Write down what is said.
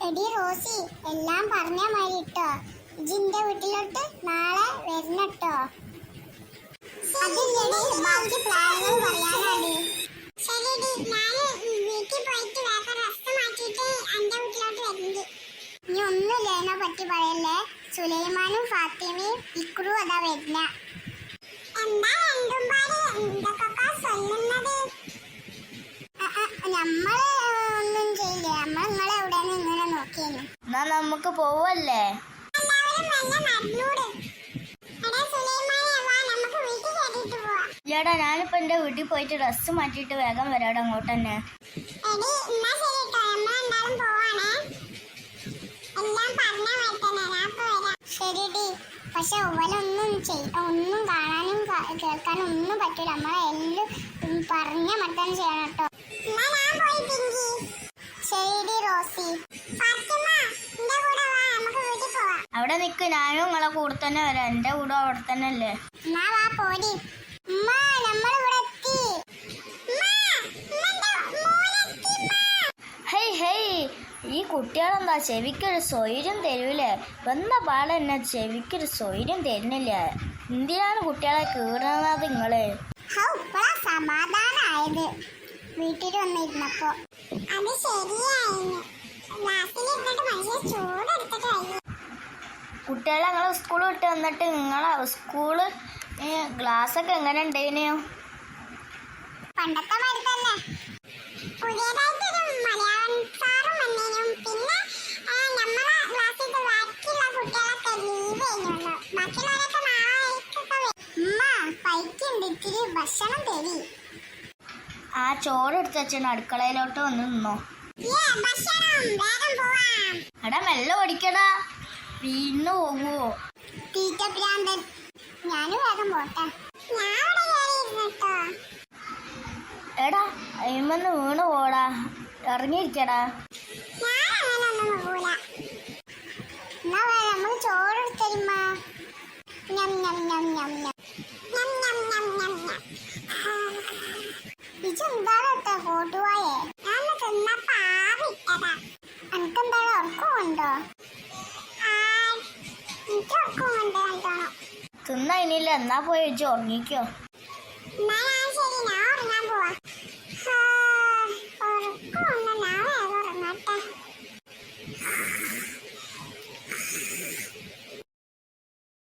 എടി റോസി, എല്ലാം പറഞ്ഞ മാതിരി ഇട്ടോ. ജിന്റെ വീട്ടിലോട്ട് നാളെ വരണട്ടോ. അതില്ലടി, ബാക്കി പ്ലാനുകൾ പറയാനാടി. ശരിടി, ഞാൻ വീട്ടിൽ പോയിട്ട് വേറെ ഡ്രസ്സ് മാറ്റിയിട്ട് എന്റെ വീട്ടിലോട്ട് വരുന്നുണ്ട്. ഇനി ഒന്നുമില്ലേനെ പറ്റി പറയല്ലേ. സുലൈമാനും ഫാത്തിമയും ഇക്രു അതാ വരുന്ന. എന്താ രണ്ടും പാട് എന്തൊക്കെ ചൊല്ലുന്നത്? നമ്മള് ഒന്നും ചെയ്യില്ല. നമ്മൾ നിങ്ങളെ എവിടെയാണ് ഇങ്ങനെ നോക്കിയേനു. എന്നാ നമുക്ക് പോവല്ലേ? ഇല്ലടാ, ഞാനിപ്പോ എന്റെ വീട്ടിൽ പോയിട്ട് ഡ്രസ്സ് മാറ്റിയിട്ട് വേഗം വരാടാ അങ്ങോട്ട് തന്നെ. ശരിടി, പക്ഷെ ഒന്നും കാണാനും കേൾക്കാനും ഒന്നും പറ്റൂല. നമ്മളെല്ലാം പറഞ്ഞ മട്ടൻ ചെയ്യണം കേട്ടോ. ശരിടി റോസി. അവിടെ നിക്ക്, ഞാനും നിങ്ങളെ കൂടെ തന്നെ വരാം. എന്റെ കൂടെ അവിടെ തന്നെ അല്ലേ? എന്നാ വാ പോടി. ഹേയ് ഹേയ്, ഈ കുട്ടികളെന്താ ചെവിക്കൊരു സ്വൈര്യം തരൂലേ? വന്ന പാടെ എന്നെ ചെവിക്കൊരു സ്വൈര്യം തരുന്നില്ല. എന്തിനാണ് കുട്ടികളെ കീറുന്നത് നിങ്ങള്? സമാധാനായത് വീട്ടിൽ വന്നിരുന്നപ്പോ. അത് ശരിയായിരുന്നു. കുട്ടികളെ ഞങ്ങൾ സ്കൂൾ വിട്ട് വന്നിട്ട് നിങ്ങളെ സ്കൂള് ക്ലാസ്സൊക്കെ എങ്ങനെ ഉണ്ടായിനെയോ? പണ്ടത്തെ മാതിരി തന്നെ. പുതിയതായിട്ടൊരു മലയാളം സാറും വന്നേനും. പിന്നെ നമ്മളെ ക്ലാസ്സിൽ ബാക്കിയുള്ള കുട്ടികളൊക്കെ ലീവ് ചെയ്യുന്നുള്ളൂ. ബാക്കിയുള്ളവരൊക്കെ നാളെ പൈക്കുണ്ട്, ഇത്തിരി ഭക്ഷണം തരി. ആ ചോറ് എടുത്ത് വെച്ചാൽ അടുക്കളയിലോട്ട് വന്ന് നിന്നോ. എടാ മെല്ലെ ഓടിക്കടാ, വീണ് പോവോ? തീറ്റ ഭ്രാന്തൻ. ഞാനും വേഗം പോട്ടെ. എടാ അയിമെന്ന് വീണ് പോടാ, ഇറങ്ങിയിരിക്കടാ. നമ്മള് ചോറ് എടുത്തരുമ്മ. ഇതെന്താ കോട്ടുവായേ? ഞാൻ തിന്നപ്പോ ആവിട്ടതാ. എനിക്കെന്തായാലും ഉറക്കമുണ്ടോ? എനിക്ക് ഉറക്കമുണ്ട് നല്ലോണം. തിന്നതിനില്ല, എന്നാ പോയി വെച്ച് ഉറങ്ങിക്കോ. ശരി, ഞാൻ ഉറങ്ങാൻ പോവാ. ഉറക്കമുണ്ട്.